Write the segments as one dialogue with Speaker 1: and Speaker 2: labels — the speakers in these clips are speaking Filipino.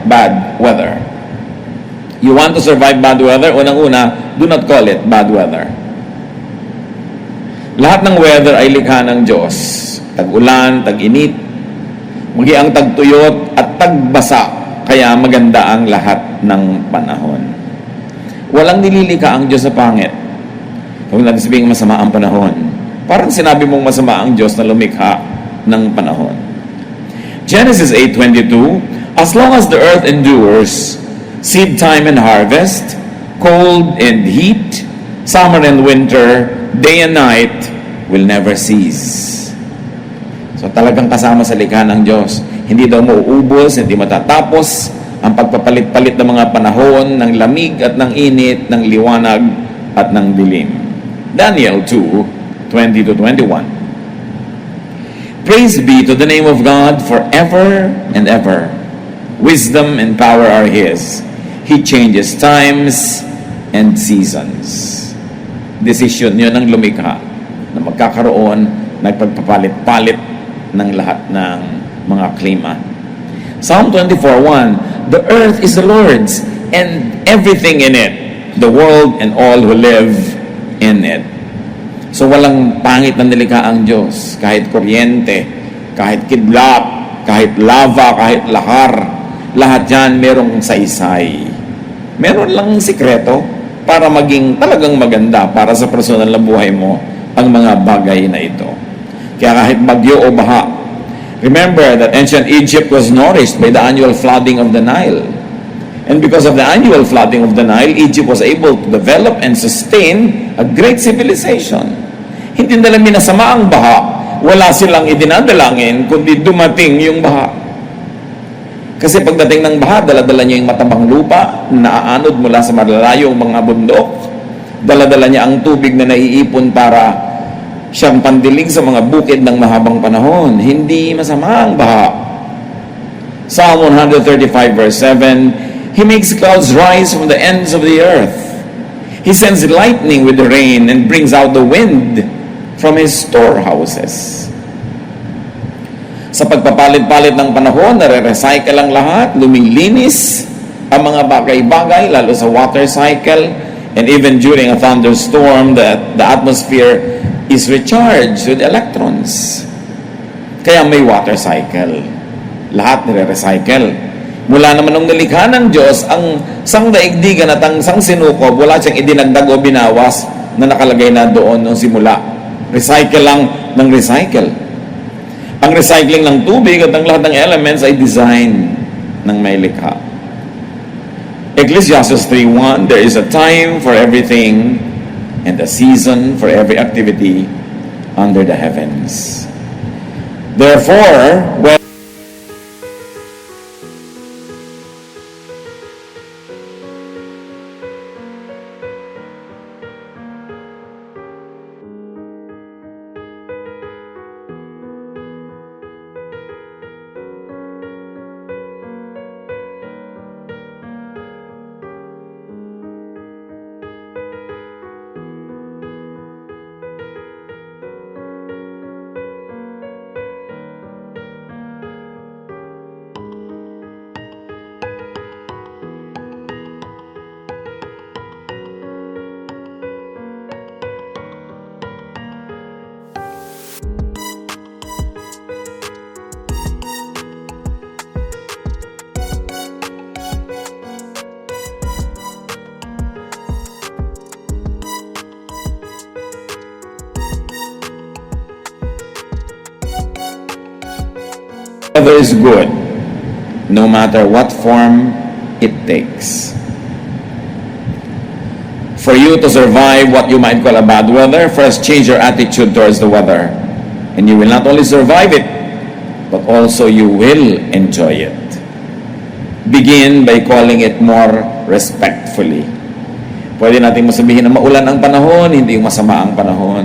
Speaker 1: bad weather. You want to survive bad weather? Unang-una, do not call it bad weather. Lahat ng weather ay likha ng Diyos. Tag-ulan, tag-init, magiang tagtuyot at tagbasa. Kaya maganda ang lahat ng panahon. Walang nililika ang Diyos sa pangit. Huwag natin sabihing masama ang panahon. Parang sinabi mong masama ang Diyos na lumikha ng panahon. Genesis 8:22, as long as the earth endures, seed time and harvest, cold and heat, summer and winter, day and night will never cease. So talagang kasama sa likha ng Diyos. Hindi daw mauubos, hindi matatapos ang pagpapalit-palit ng mga panahon, ng lamig at ng init, ng liwanag at ng dilim. Daniel 2:20-21. Praise be to the name of God forever and ever. Wisdom and power are His. He changes times and seasons. Desisyon yun ng lumikha na magkakaroon, nagpagpapalit-palit ng lahat ng mga klima. Psalm 24:1, the earth is the Lord's and everything in it, the world and all who live in it. So walang pangit na nilikha ang Diyos. Kahit kuryente, kahit kidlat, kahit lava, kahit lahar, lahat yan merong saysay. Meron lang sikreto para maging talagang maganda para sa personal na buhay mo ang mga bagay na ito. Kaya kahit bagyo o baha, remember that ancient Egypt was nourished by the annual flooding of the Nile. And because of the annual flooding of the Nile, Egypt was able to develop and sustain a great civilization. Hindi nila minasama ang baha. Wala silang idinadalangin, kundi dumating yung baha. Kasi pagdating ng baha, dala-dala niya yung matabang lupa, naaanod mula sa malalayong mga bundok. Dala-dala niya ang tubig na naiipon para siyang pandilig sa mga bukid ng mahabang panahon. Hindi masama ang baha. Psalm 135 verse 7, He makes clouds rise from the ends of the earth. He sends lightning with the rain and brings out the wind from His storehouses. Sa pagpapalit-palit ng panahon, nare-recycle ang lahat, lumilinis ang mga bagay-bagay, lalo sa water cycle, and even during a thunderstorm, the atmosphere is recharged with electrons. Kaya may water cycle. Lahat nare-recycle. Mula naman nung nilikha ng Diyos, ang sangdaigdigan at ang sangsinukob, wala siyang idinagdag o binawas na nakalagay na doon nung simula. Recycle lang ng recycle. Ang recycling ng tubig at ang lahat ng elements ay design ng may likha. Ecclesiastes 3:1, there is a time for everything and a season for every activity under the heavens. Therefore, when weather is good, no matter what form it takes. For you to survive what you might call a bad weather, first change your attitude towards the weather. And you will not only survive it, but also you will enjoy it. Begin by calling it more respectfully. Pwede natin masabihin na maulan ang panahon, hindi yung masama ang panahon.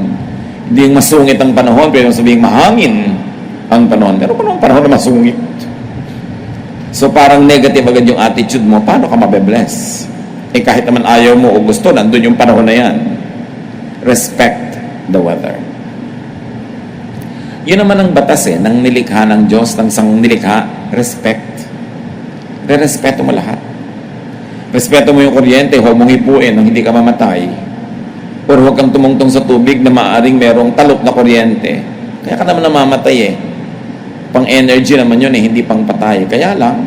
Speaker 1: Hindi yung masungit ang panahon, pwede masabihin mahangin ang panahon. Pero paano ang panahon na masungit? So parang negative agad yung attitude mo, paano ka mabe-bless? Eh kahit naman ayaw mo o gusto, nandun yung panahon na yan. Respect the weather. Yun naman ang batas ng nilikha ng Diyos, ng sang nilikha, respect. Respeto mo lahat. Respeto mo yung kuryente, huwag mong hipuin nang hindi ka mamatay. Or huwag kang tumungtong sa tubig na maaaring merong talop na kuryente. Kaya ka naman namamatay eh. Pang-energy naman yun eh, hindi pang patay. Kaya lang,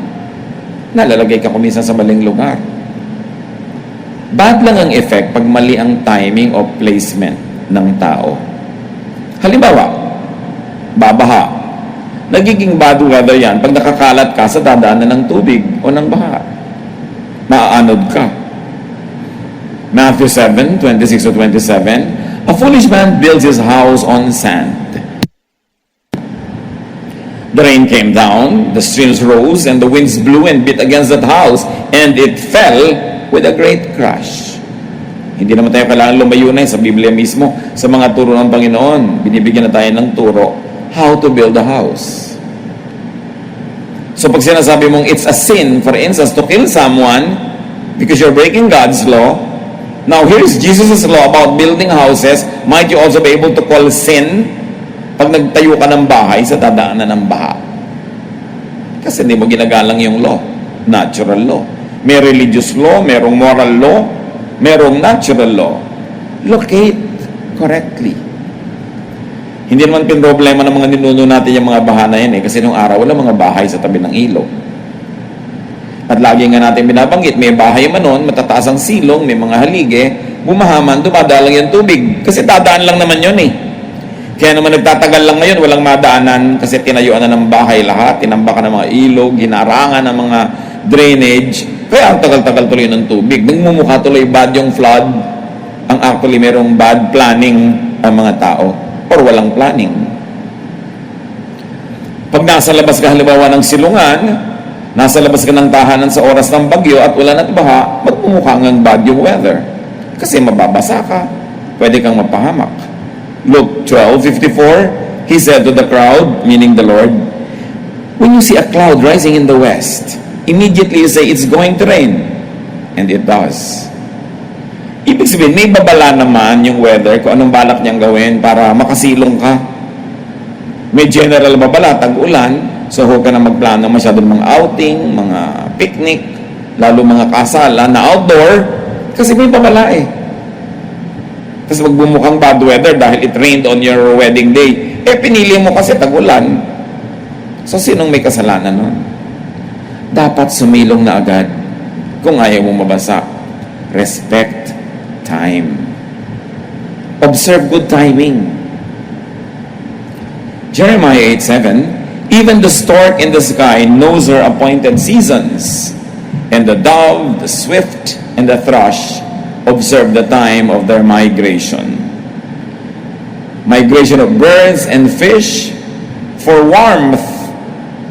Speaker 1: nalalagay ka kuminsan sa maling lugar. Bad lang ang effect pag mali ang timing o placement ng tao. Halimbawa, babaha. Nagiging bad weather yan pag nakakalat ka sa dadaanan ng tubig o ng baha. Maaanod ka. Matthew 7:26-27, a foolish man builds his house on sand. The rain came down, the streams rose, and the winds blew and beat against that house, and it fell with a great crash. Hindi naman tayo kailangan lumayo na sa Biblia mismo. Sa mga turo ng Panginoon, binibigyan na tayo ng turo how to build a house. So pag sinasabi mong it's a sin, for instance, to kill someone because you're breaking God's law, now here's Jesus' law about building houses, might you also be able to call sin pag nagtayo ka ng bahay sa dadaanan ng baha? Kasi hindi mo ginagalang yung law, natural law. May religious law, merong moral law, merong natural law. Locate correctly. Hindi naman pinroblema ng mga ninuno natin yung mga baha na yan eh, kasi nung araw wala mga bahay sa tabi ng ilog. At lagi nga natin binabanggit, may bahay man nun, matataas ang silong, may mga halige, bumahaman, dumadalang yung tubig. Kasi dadaan lang naman yun eh. Kaya naman nagtatagal lang ngayon, walang madaanan kasi tinayuan na ng bahay lahat, tinambakan ng mga ilog, hinarangan ng mga drainage. Kaya ang tagal-tagal tuloy ng tubig. Nagmumukha tuloy bad yung flood. Ang actually merong bad planning ang mga tao or walang planning. Pag nasa labas ka halimbawa ng silungan, nasa labas ka ng tahanan sa oras ng bagyo at ulan at baha, magmumukha ngang bad yung weather. Kasi mababasa ka, pwede kang mapahamak. Luke 12:54, he said to the crowd, meaning the Lord, when you see a cloud rising in the west, immediately you say, it's going to rain. And it does. Ibig sabihin, may babala naman yung weather kung anong balak niyang gawin para makasilong ka. May general babala, tag-ulan, so huwag ka na magplano masyadong mga outing, mga picnic, lalo mga kasalan na outdoor, kasi may babala eh. Tapos magbumukhang bad weather dahil it rained on your wedding day. Eh, pinili mo kasi tag-ulan. So, sinong may kasalanan nun? Dapat sumilong na agad kung ayaw mo mabasa. Respect time. Observe good timing. Jeremiah 8:7, even the stork in the sky knows her appointed seasons, and the dove, the swift, and the thrush observe the time of their migration. Migration of birds and fish for warmth,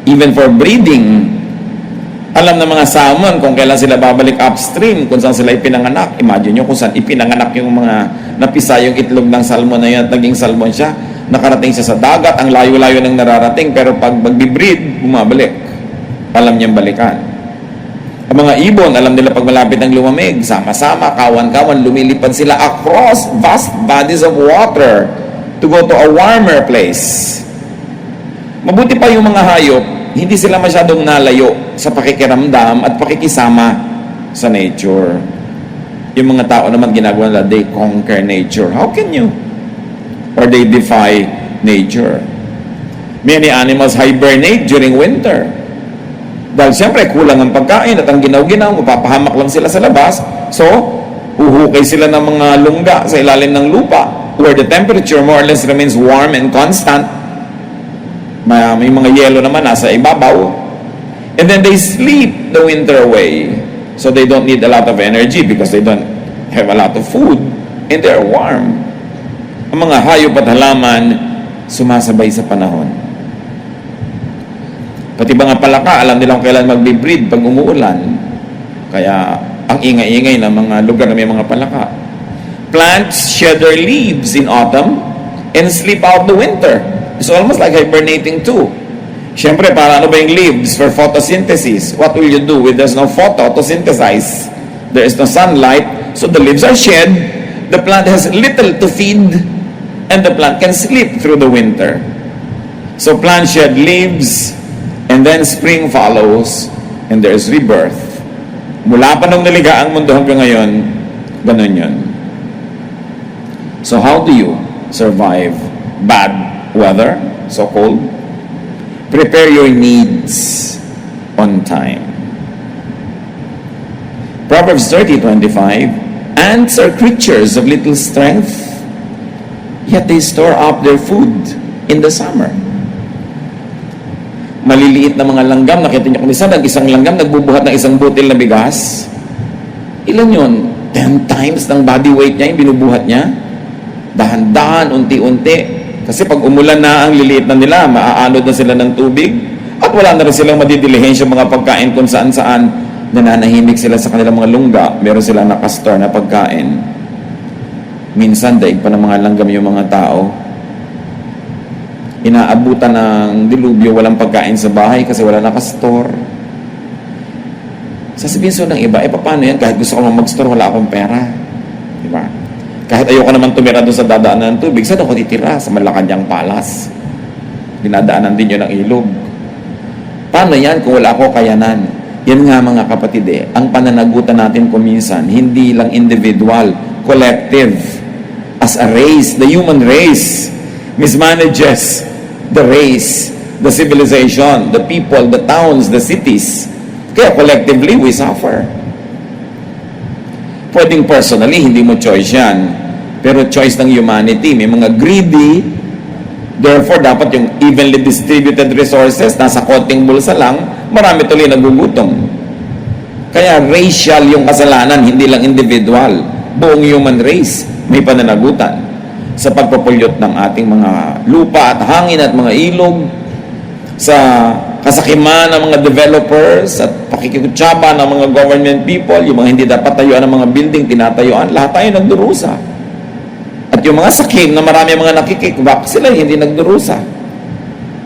Speaker 1: even for breeding. Alam ng mga salmon kung kailan sila babalik upstream, kung saan sila ipinanganak. Imagine nyo kung saan ipinanganak yung mga napisa yung itlog ng salmon na yan at naging salmon siya. Nakarating siya sa dagat, ang layo-layo ng nararating, pero pag magbibreed, bumabalik. Alam niyang balikan. Ang mga ibon, alam nila pag malapit ng lumamig, sama-sama, kawan-kawan, lumilipad sila across vast bodies of water to go to a warmer place. Mabuti pa yung mga hayop, hindi sila masyadong nalayo sa pakikiramdam at pakikisama sa nature. Yung mga tao naman ginagawa nila, they conquer nature. How can you? Or they defy nature. Many animals hibernate during winter. Dahil siyempre, kulang ang pagkain at ang ginaw-ginaw, mapapahamak lang sila sa labas. So, huhukay sila ng mga lungga sa ilalim ng lupa where the temperature more or less remains warm and constant. May mga yelo naman nasa ibabaw. And then they sleep the winter away. So they don't need a lot of energy because they don't have a lot of food and they're warm. Ang mga hayop at halaman sumasabay sa panahon. Pati mga palaka, alam nilang kailan magbe-breed pag umuulan. Kaya ang ingay-ingay ng mga lugar na may mga palaka. Plants shed their leaves in autumn and sleep out the winter. It's almost like hibernating too. Siyempre, para ano ba yung leaves? For photosynthesis. What will you do with there's no photo to synthesize? There is no sunlight, so the leaves are shed. The plant has little to feed, and the plant can sleep through the winter. So plants shed leaves, and then spring follows, and there is rebirth. Mula pa nung naliga ang mundo hanggang ngayon, ganun yun. So how do you survive bad weather, so cold? Prepare your needs on time. Proverbs 30:25, ants are creatures of little strength, yet they store up their food in the summer. Maliliit na mga langgam, nakita niyo kung isang langgam nagbubuhat ng isang butil na bigas. Ilan yun? 10 times ng body weight niya yung binubuhat niya. Dahan-dahan, unti-unti. Kasi pag umulan na ang liliit na nila, maaanod na sila ng tubig. At wala na rin silang madidilihensya mga pagkain kung saan-saan. Nananahimik sila sa kanilang mga lungga. Meron silang nakastore na pagkain. Minsan, daig pa ng mga langgam yung mga tao. Inaabutan ng dilubyo, walang pagkain sa bahay kasi wala nakastore. Sasabihin so ng iba, paano yan? Kahit gusto ko mag-store, wala akong pera. Diba? Kahit ayoko naman tumira doon sa dadaanan ng tubig, saan ako titira? Sa Malacanang Palace. Dinadaanan din yun ng ilog. Paano yan kung wala ako kayanan? Yan nga mga kapatid ang pananagutan natin kuminsan, hindi lang individual, collective. As a race, the human race mismanages the race, the civilization, the people, the towns, the cities. Kaya collectively, we suffer. Pwedeng personally, hindi mo choice yan. Pero choice ng humanity. May mga greedy, therefore, dapat yung evenly distributed resources, nasa konting bulsa lang, marami tuloy nagugutom. Kaya racial yung kasalanan, hindi lang individual. Buong human race, may pananagutan sa pagpapulyot ng ating mga lupa at hangin at mga ilog, sa kasakiman ng mga developers at pakikikutsaba ng mga government people, yung mga hindi dapat tayuan ng mga building, tinatayuan, lahat tayo nagdurusa. At yung mga sakim na marami mga nakikikbak, sila hindi nagdurusa.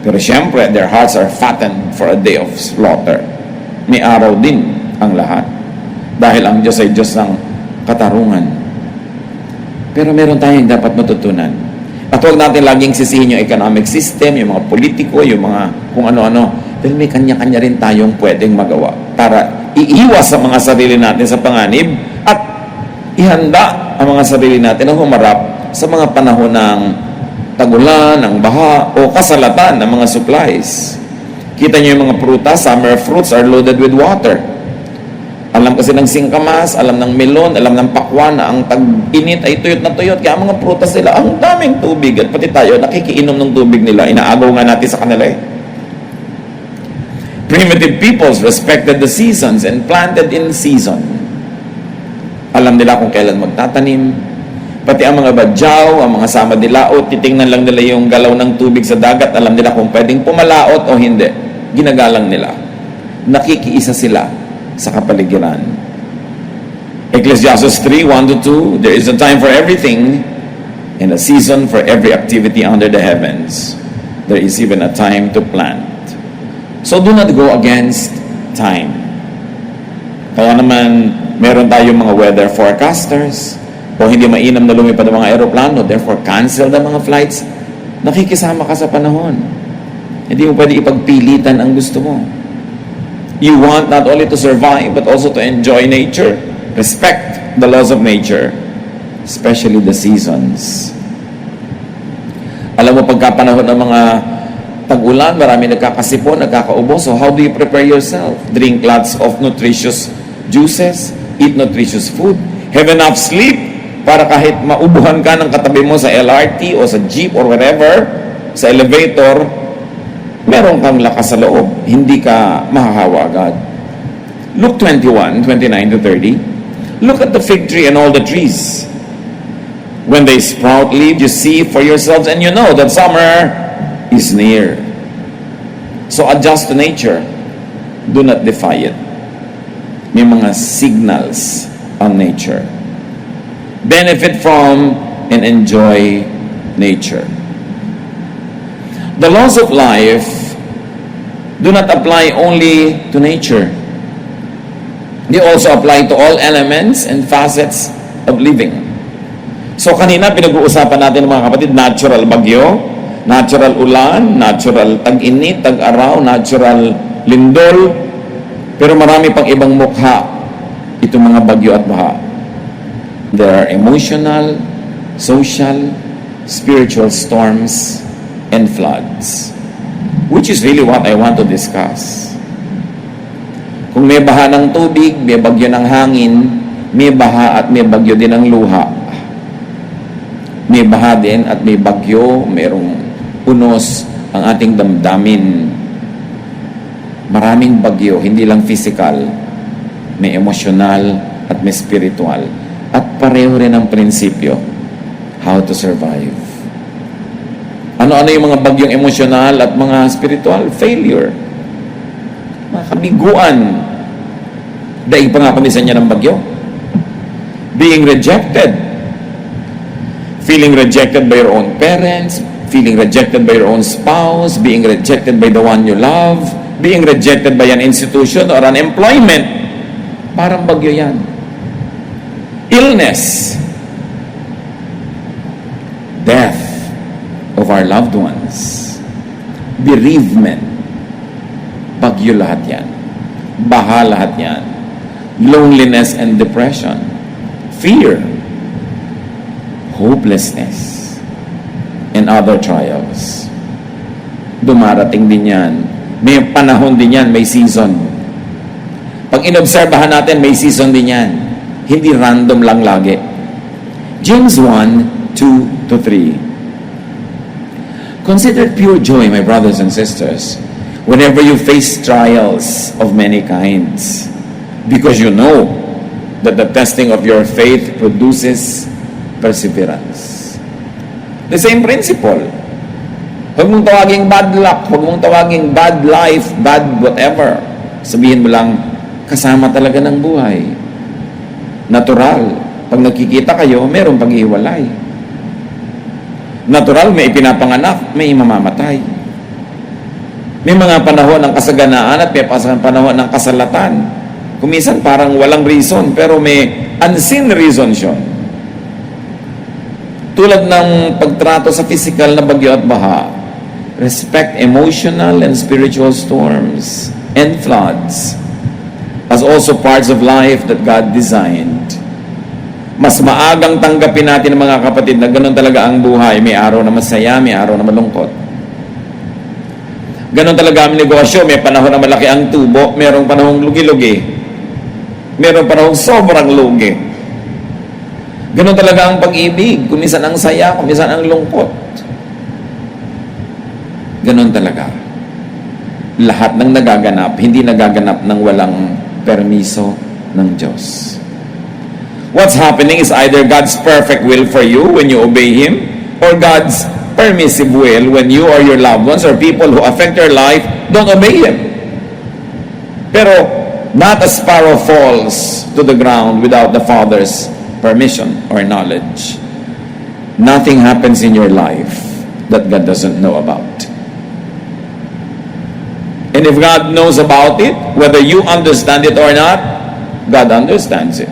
Speaker 1: Pero syempre, their hearts are fattened for a day of slaughter. May araw din ang lahat. Dahil ang Diyos ay Diyos ng katarungan. Pero meron tayong dapat matutunan. At huwag natin laging sisihin yung economic system, yung mga politiko, yung mga kung ano-ano. Dahil may kanya-kanya rin tayong pwedeng magawa para iiwas sa mga sarili natin sa panganib at ihanda ang mga sarili natin na humarap sa mga panahon ng tagulan, ng baha, o kasalatan ng mga supplies. Kita niyo yung mga prutas, summer fruits are loaded with water. Alam kasi ng singkamas, alam ng melon, alam ng pakwan na ang tag-init ay tuyot na tuyot. Kaya mga prutas nila, ang daming tubig. At pati tayo, nakikiinom ng tubig nila. Inaagaw nga natin sa kanila Primitive peoples respected the seasons and planted in season. Alam nila kung kailan magtatanim. Pati ang mga badyaw, ang mga sama dilaot, titingnan lang nila yung galaw ng tubig sa dagat. Alam nila kung pwedeng pumalaot o hindi. Ginagalang nila. Nakikiisa sila sa kapaligiran. Ecclesiastes 3:1-2, there is a time for everything and a season for every activity under the heavens. There is even a time to plant. So do not go against time. Kaya naman, meron tayong mga weather forecasters o hindi mainam na lumipad ang mga aeroplano, therefore cancel the mga flights. Nakikisama ka sa panahon. Hindi mo pwede ipagpilitan ang gusto mo. You want not only to survive but also to enjoy nature. Respect the laws of nature, especially the seasons. Alam mo, pagkapanahon ng mga tag-ulan, marami nagkakasipon, nagkakaubo. So how do you prepare yourself? Drink lots of nutritious juices, eat nutritious food, have enough sleep para kahit maubuhan ka ng katabi mo sa LRT o sa jeep or wherever, sa elevator, meron kang lakas sa loob, hindi ka mahahawa agad. Luke 21:29-30. Look at the fig tree and all the trees. When they sprout leaves, you see for yourselves and you know that summer is near. So adjust to nature. Do not defy it. May mga signals ang nature. Benefit from and enjoy nature. The laws of life do not apply only to nature. They also apply to all elements and facets of living. So kanina pinag-uusapan natin mga kapatid, natural bagyo, natural ulan, natural tag-init, tag-araw, natural lindol. Pero marami pang ibang mukha itong mga bagyo at baha. There are emotional, social, spiritual storms, and floods, which is really what I want to discuss. Kung may baha ng tubig, may bagyo ng hangin, may baha at may bagyo din ng luha. May baha din at may bagyo, mayroong unos ang ating damdamin. Maraming bagyo, hindi lang physical, may emotional at may spiritual. At pareho rin ang prinsipyo, how to survive. Ano-ano yung mga bagyong emosyonal at mga spiritual? Failure. Mga kabiguan. Daig pa nga kamisan niya ng bagyo. Being rejected. Feeling rejected by your own parents, feeling rejected by your own spouse, being rejected by the one you love, being rejected by an institution or an employment. Parang bagyo yan. Illness. Death of our loved ones. Bereavement. Bagyo lahat yan. Baha lahat yan. Loneliness and depression. Fear. Hopelessness. And other trials. Dumarating din yan. May panahon din yan, may season. Pag inobserbahan natin, may season din yan. Hindi random lang lagi. James 1, 2-3. Consider pure joy, my brothers and sisters, whenever you face trials of many kinds, because you know that the testing of your faith produces perseverance. The same principle. Huwag mong tawaging bad luck, huwag mong tawaging bad life, bad whatever. Sabihin mo lang, kasama talaga ng buhay. Natural. Pag nakikita kayo, mayroong paghihiwalay. Natural, may ipinapanganak, may mamamatay. May mga panahon ng kasaganaan at may panahon ng kasalatan. Kumisan parang walang reason, pero may unseen reason siya. Tulad ng pagtrato sa physical na bagyo at baha, respect emotional and spiritual storms and floods as also parts of life that God designed. Mas maagang tanggapin natin mga kapatid na ganun talaga ang buhay. May araw na masaya, may araw na malungkot. Ganun talaga ang negosyo. May panahon na malaki ang tubo, mayroong panahong lugi-lugi. Mayroong panahong sobrang lugi. Ganun talaga ang pag-ibig. Kumisan ang saya, kumisan ang lungkot. Ganun talaga. Lahat ng nagaganap, hindi nagaganap ng walang permiso ng Diyos. What's happening is either God's perfect will for you when you obey Him, or God's permissive will when you or your loved ones or people who affect your life don't obey Him. Pero not a sparrow falls to the ground without the Father's permission or knowledge. Nothing happens in your life that God doesn't know about. And if God knows about it, whether you understand it or not, God understands it.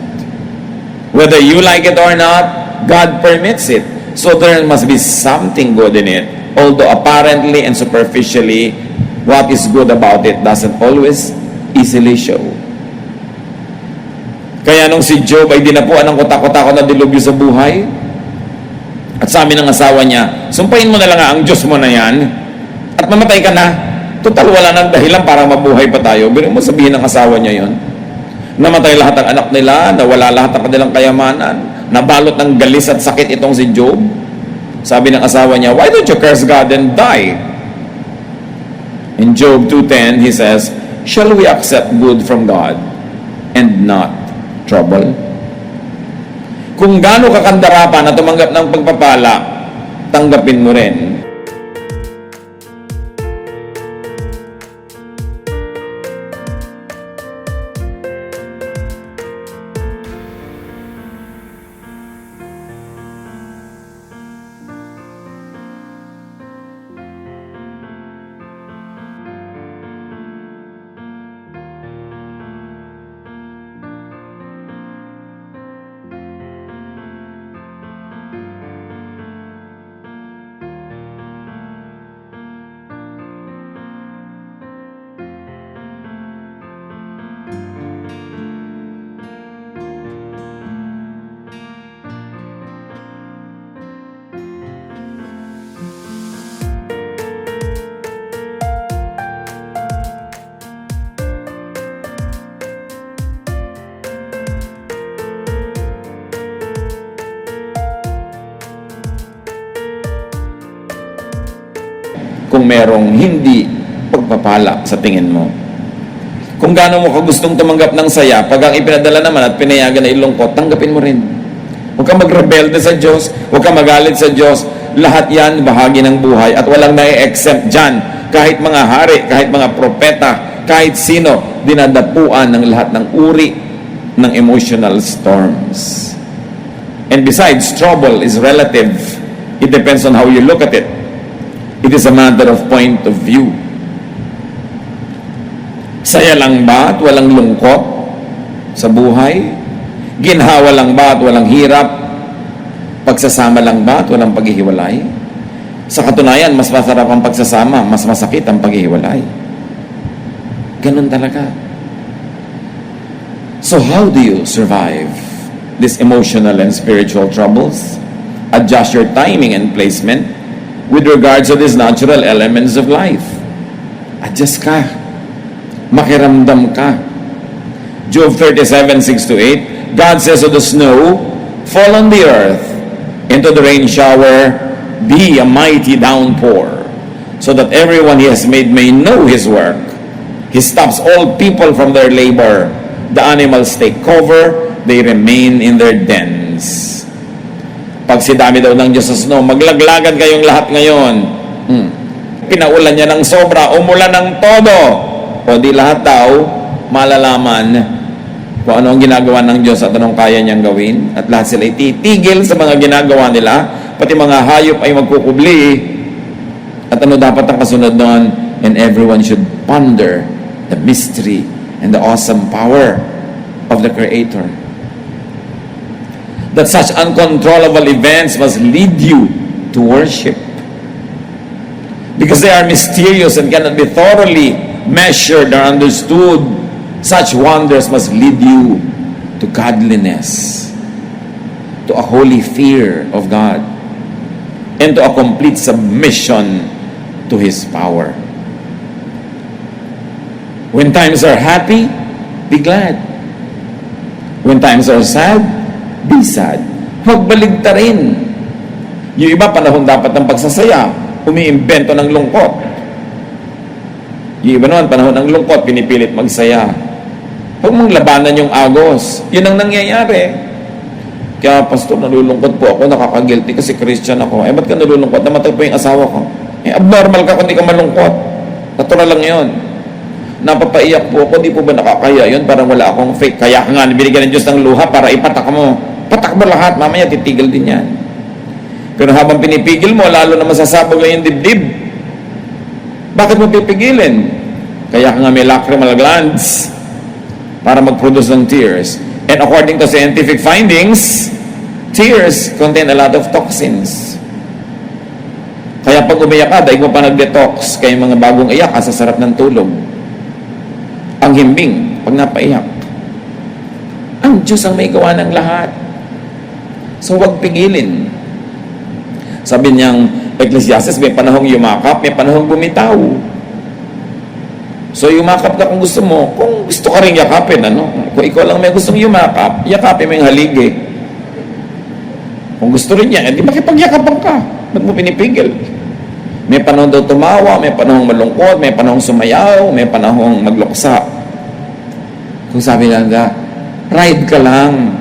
Speaker 1: Whether you like it or not, God permits it. So there must be something good in it. Although apparently and superficially, what is good about it doesn't always easily show. Kaya nung si Job ay dinapuan ng kutak-kutak na dilubyo sa buhay, at sabi ng asawa niya, sumpahin mo na lang ang Diyos mo na yan, at mamatay ka na. Total, wala nang dahilan para mabuhay pa tayo. Pero mo sabihin ng asawa niya yon. Namatay lahat ng anak nila, nawala lahat ng kanilang kayamanan, nabalot ng galis at sakit itong si Job. Sabi ng asawa niya, why don't you curse God and die? In Job 2:10, he says, shall we accept good from God and not trouble? Kung gaano kakandara pa na tumanggap ng pagpapala, tanggapin mo rin. merong hindi pagpapala sa tingin mo. Kung gaano mo ka gustong tumanggap ng saya, pag ang ipinadala naman at pinayagan na ilungkot, tanggapin mo rin. Huwag kang magrebelde sa Diyos, huwag kang magalit sa Diyos. Lahat yan bahagi ng buhay at walang na-exempt dyan. Kahit mga hari, kahit mga propeta, kahit sino, dinadapuan ng lahat ng uri ng emotional storms. And besides, trouble is relative. It depends on how you look at it. It is a matter of point of view. Saya lang ba at walang lungkot sa buhay? Ginhawa lang ba at walang hirap? Pagsasama lang ba at walang paghihiwalay? Sa katunayan, mas masarap ang pagsasama, mas masakit ang paghihiwalay. Ganun talaga. So how do you survive these emotional and spiritual troubles? Adjust your timing and placement with regards to these natural elements of life. Adjust ka. Makiramdam ka. Job 37:6-8, God says to the snow, fall on the earth, and to the rain shower, be a mighty downpour, so that everyone he has made may know his work. He stops all people from their labor. The animals take cover, they remain in their dens. Pag sidami daw ng Diyos sa snow, maglaglagan kayong lahat ngayon. Pinaulan niya ng sobra, umulan ng todo. O di lahat daw, malalaman kung ano ang ginagawa ng Diyos at anong kaya niyang gawin. At lahat sila ititigil sa mga ginagawa nila, pati mga hayop ay magkukubli. At ano dapat ang kasunod doon? And everyone should ponder the mystery and the awesome power of the Creator. That such uncontrollable events must lead you to worship. Because they are mysterious and cannot be thoroughly measured or understood. Such wonders must lead you to godliness, to a holy fear of God, and to a complete submission to His power. When times are happy, be glad. When times are sad, be sad. Huwag baligtarin. Yung iba, panahon dapat ng pagsasaya, umiimbento ng lungkot. Yung iba naman, panahon ng lungkot, pinipilit magsaya. Huwag mong labanan yung agos. Yun ang nangyayari. Kaya, Pastor, nalulungkot po ako, nakaka-guilty kasi Christian ako. Ba't ka nalulungkot? Namatay po yung asawa ko. Abnormal ka kung di ka malungkot. Natural lang yun. Napapaiyak po ako, di po ba nakakaya yun? Parang wala akong fake. Kaya nga, binigyan ng Diyos ng luha para ipatak mo. Patak mo lahat, mamaya titigil din yan. Pero habang pinipigil mo, lalo na masasabog lang yung dibdib. Bakit mo pipigilin? Kaya nga may lacrimal glands para mag-produce ng tears. And according to scientific findings, tears contain a lot of toxins. Kaya pag umiyak ka, daig mo pa nag-detox. Kaya mga bagong iyak ka sa sarap ng tulog. Ang himbing, pag napaiyak. Ang Diyos ang may gawa ng lahat. So huwag pigilin. Sabi niyang Ecclesiastes, may panahong yumakap, may panahong bumitaw. So yumakap ka kung gusto mo. Kung gusto ka rin yakapin, ano? Kung ikaw lang may gustong yumakap, yakapin mo yung haligi. Kung gusto rin niya, di makipagyakapan ka. Ba't mo pinipigil? May panahon daw tumawa, may panahong malungkot, may panahong sumayaw, may panahong magluksa. Kung sabi lang ka, ride ka lang.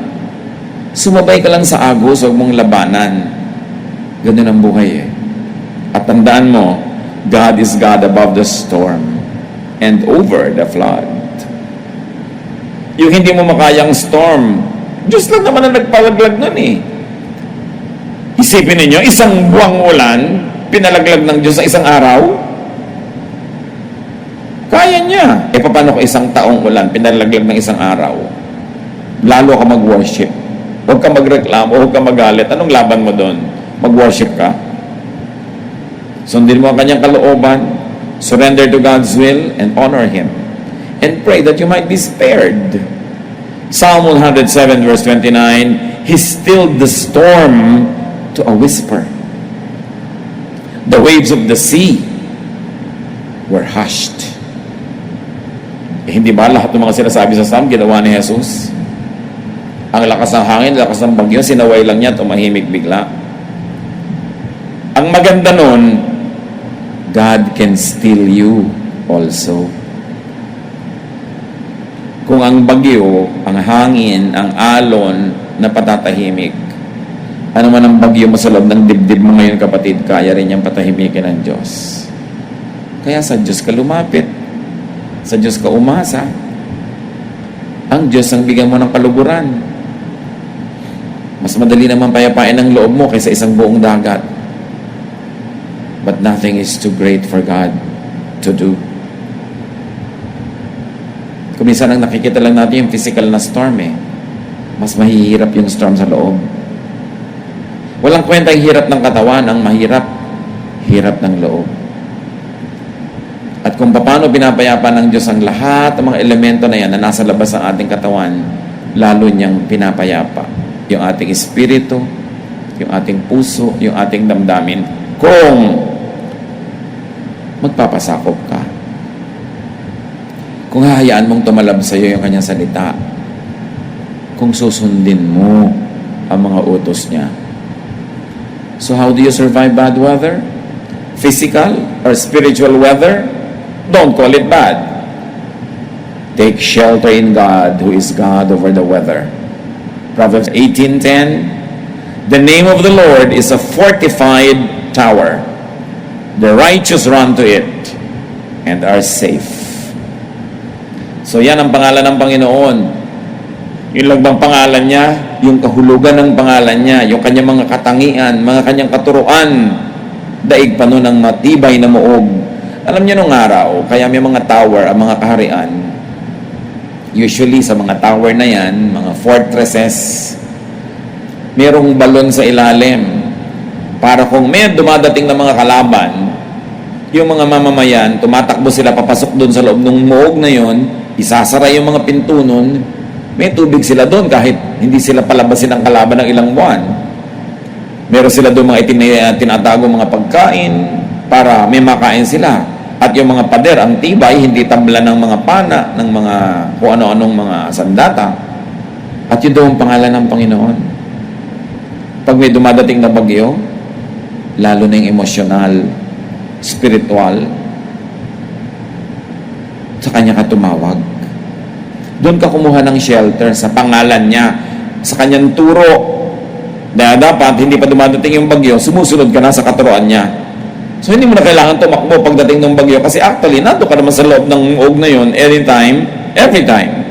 Speaker 1: Sumabay ka lang sa agos, huwag mong labanan. Ganun ang buhay eh. At tandaan mo, God is God above the storm and over the flood. Yung hindi mo makayang storm, Diyos lang naman ang nagpalaglag nun eh. Isipin ninyo, isang buwang ulan, pinalaglag ng Diyos sa isang araw? Kaya niya. Paano kung isang taong ulan, pinalaglag ng isang araw? Lalo ka mag-worship. Huwag ka magreklamo, huwag ka magalit. Anong laban mo doon? Mag-worship ka? Sundin mo ang kanyang kalooban, surrender to God's will, and honor Him. And pray that you might be spared. Psalm 107 verse 29, He stilled the storm to a whisper. The waves of the sea were hushed. Hindi ba lahat ng mga sinasabi sa Psalm ginawa ni Jesus? Ang lakas ng hangin, lakas ng bagyo, sinaway lang niya, tumahimik bigla. Ang maganda nun, God can steal you also. Kung ang bagyo, ang hangin, ang alon na patatahimik, ano man ang bagyo mo sa loob ng dibdib mo ngayon, kapatid, kaya rin niyang patahimikin ng Diyos. Kaya sa Diyos ka lumapit. Sa Diyos ka umasa. Ang Diyos ang bigyan mo ng kaluguran. Mas madali naman payapain ang loob mo kaysa isang buong dagat. But nothing is too great for God to do. Kung minsan ang nakikita lang natin yung physical na storm mas mahihirap yung storm sa loob. Walang kwenta yung hirap ng katawan, ang mahirap, hirap ng loob. At kung paano pinapayapa ng Diyos ang lahat ng mga elemento na yan na nasa labas ng ating katawan, lalo niyang pinapayapa yung ating espiritu, yung ating puso, yung ating damdamin, kung magpapasakop ka. Kung hahayaan mong tumalab sa iyo yung kanyang salita, kung susundin mo ang mga utos niya. So how do you survive bad weather? Physical or spiritual weather? Don't call it bad. Take shelter in God, who is God over the weather. Proverbs 18:10, the name of the Lord is a fortified tower. The righteous run to it and are safe. So yan ang pangalan ng Panginoon. Yun lang bang pangalan niya? Yung kahulugan ng pangalan niya, yung kanyang mga katangian, mga kanyang katuruan, daig pa nun ang matibay na muog. Alam niyo nung araw, kaya may mga tower, ang mga kaharian, usually sa mga tower na yan, mga fortresses, merong balon sa ilalim, para kung may dumadating na mga kalaban, yung mga mamamayan, tumatakbo sila papasok doon sa loob ng muog na yon, isasara yung mga pinto nun, may tubig sila doon kahit hindi sila palabasin ng kalaban ng ilang buwan. Meron sila doon mga tinatago mga pagkain para may makain sila. At yung mga pader, ang tibay, hindi tabla ng mga pana, ng mga kung ano-anong mga sandata. At yun doon ang pangalan ng Panginoon. Pag may dumadating na bagyo, lalo na yung emosyonal, spiritual, sa kanya ka tumawag. Doon ka kumuha ng shelter sa pangalan niya, sa kanyang turo. Dahil dapat, hindi pa dumadating yung bagyo, sumusunod ka na sa katuroan niya. So, hindi mo na kailangan tumakbo pagdating ng bagyo kasi actually, nandun ka naman sa loob ng uog na yun, anytime, every time.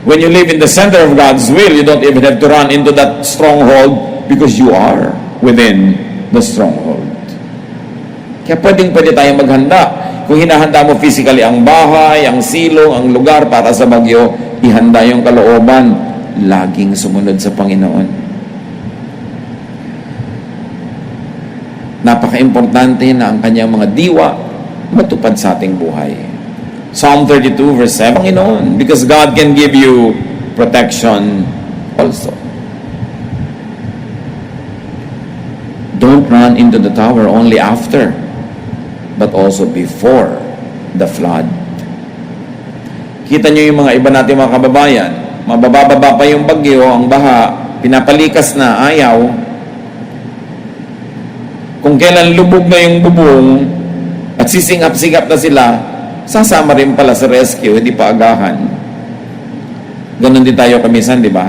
Speaker 1: When you live in the center of God's will, you don't even have to run into that stronghold because you are within the stronghold. Kaya pwede tayong maghanda. Kung hinahanda mo physically ang bahay, ang silong, ang lugar para sa bagyo, ihanda yung kalooban, laging sumunod sa Panginoon. Napaka-importante na ang kanyang mga diwa matupad sa ating buhay. Psalm 32 verse 7, Panginoon, because God can give you protection also. Don't run into the tower only after, but also before the flood. Kita nyo yung mga iba natin mga kababayan, mabababa pa yung bagyo, ang baha, pinapalikas na, ayaw. Kung kailan lubog na yung bubong at sisingap-singap na sila, sasama rin pala sa rescue, hindi pa agahan. Ganon din tayo kamisan, di ba?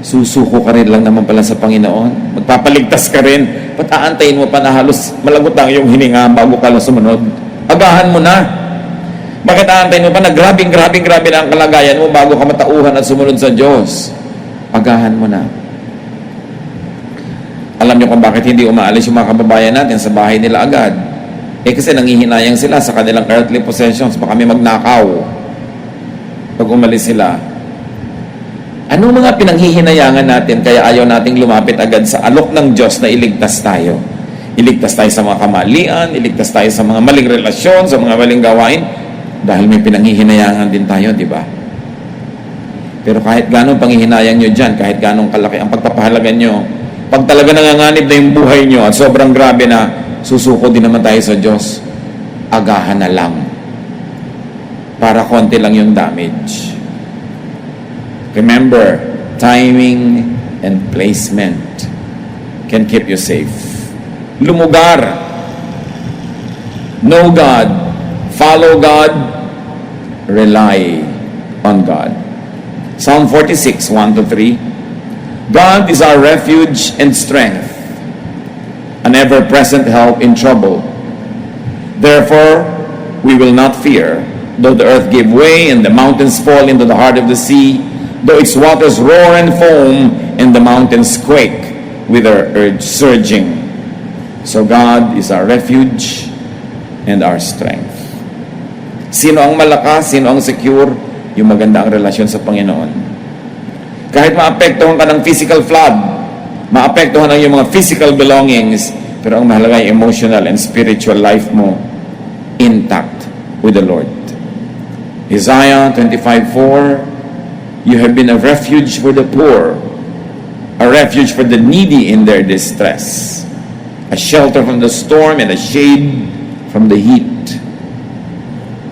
Speaker 1: Susuko ka rin lang naman pala sa Panginoon. Magpapaligtas ka rin. Pataantayin mo pa na halos malagutang yung hininga bago ka lang sumunod. Agahan mo na. Bakit aantayin mo pa na grabing na ang kalagayan mo bago ka matauhan at sumunod sa Diyos? Agahan mo na. Alam niyo kung bakit hindi umaalis yung mga kababayan natin sa bahay nila agad? Kasi nangihinayang sila sa kanilang earthly possessions. Baka may magnakaw pag umalis sila. Ano mga pinanghihinayangan natin kaya ayaw nating lumapit agad sa alok ng Diyos na iligtas tayo? Iligtas tayo sa mga kamalian, iligtas tayo sa mga maling relasyon, sa mga maling gawain, dahil may pinanghihinayangan din tayo, di ba? Pero kahit ganong panghihinayang nyo dyan, kahit ganong kalaki ang pagpapahalaga nyo, pag talaga nanganganib na yung buhay nyo at sobrang grabe na, susuko din naman tayo sa Diyos, agahan na lang. Para konti lang yung damage. Remember, timing and placement can keep you safe. Lumugar Know God, follow God, rely on God. Psalm 46, 1-3. God is our refuge and strength, an ever-present help in trouble. Therefore, we will not fear, though the earth give way and the mountains fall into the heart of the sea, though its waters roar and foam and the mountains quake with their surging. So God is our refuge and our strength. Sino ang malakas? Sino ang secure? Yung maganda ang relasyon sa Panginoon. Kahit maapektuhan ka ng physical flood, maapektuhan ang yung mga physical belongings, pero ang mahalaga ay emotional and spiritual life mo intact with the Lord. Isaiah 25:4, you have been a refuge for the poor, a refuge for the needy in their distress, a shelter from the storm and a shade from the heat.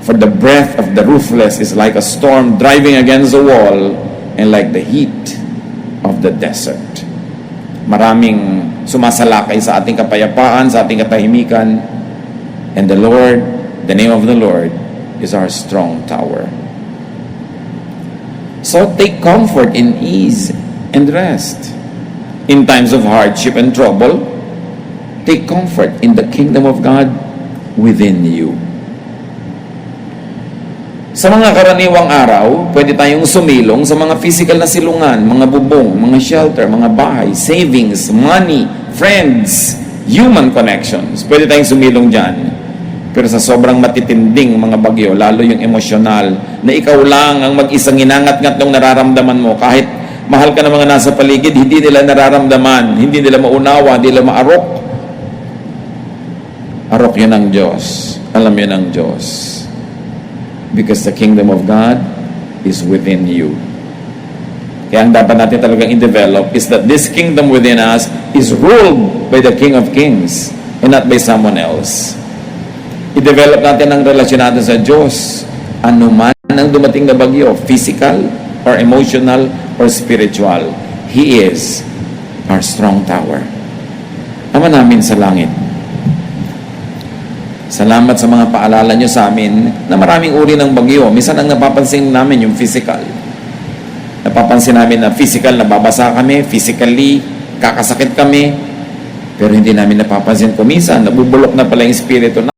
Speaker 1: For the breath of the ruthless is like a storm driving against a wall, and like the heat of the desert. Maraming sumasalakay sa ating kapayapaan, sa ating katahimikan, and the Lord, the name of the Lord, is our strong tower. So take comfort in ease and rest. In times of hardship and trouble, take comfort in the kingdom of God within you. Sa mga karaniwang araw, pwede tayong sumilong sa mga physical na silungan, mga bubong, mga shelter, mga bahay, savings, money, friends, human connections. Pwede tayong sumilong dyan. Pero sa sobrang matitinding mga bagyo, lalo yung emosyonal, na ikaw lang ang mag-isang inangat-ngat ng nararamdaman mo, kahit mahal ka ng mga nasa paligid, hindi nila nararamdaman, hindi nila maunawa, hindi nila maarok. Arok yun ang Diyos. Alam yun ang Diyos. Because the kingdom of God is within you. Kaya ang dapat natin talagang i-develop is that this kingdom within us is ruled by the King of Kings and not by someone else. I-develop natin ang relasyon natin sa Diyos. Ano man ang dumating na bagyo, physical or emotional or spiritual, He is our strong tower. Ama namin sa langit, salamat sa mga paalala nyo sa amin na maraming uri ng bagyo. Minsan ang napapansin namin yung physical. Napapansin namin na physical, nababasa kami, physically, kakasakit kami. Pero hindi namin napapansin kung minsan, nabubulok na pala yung espiritu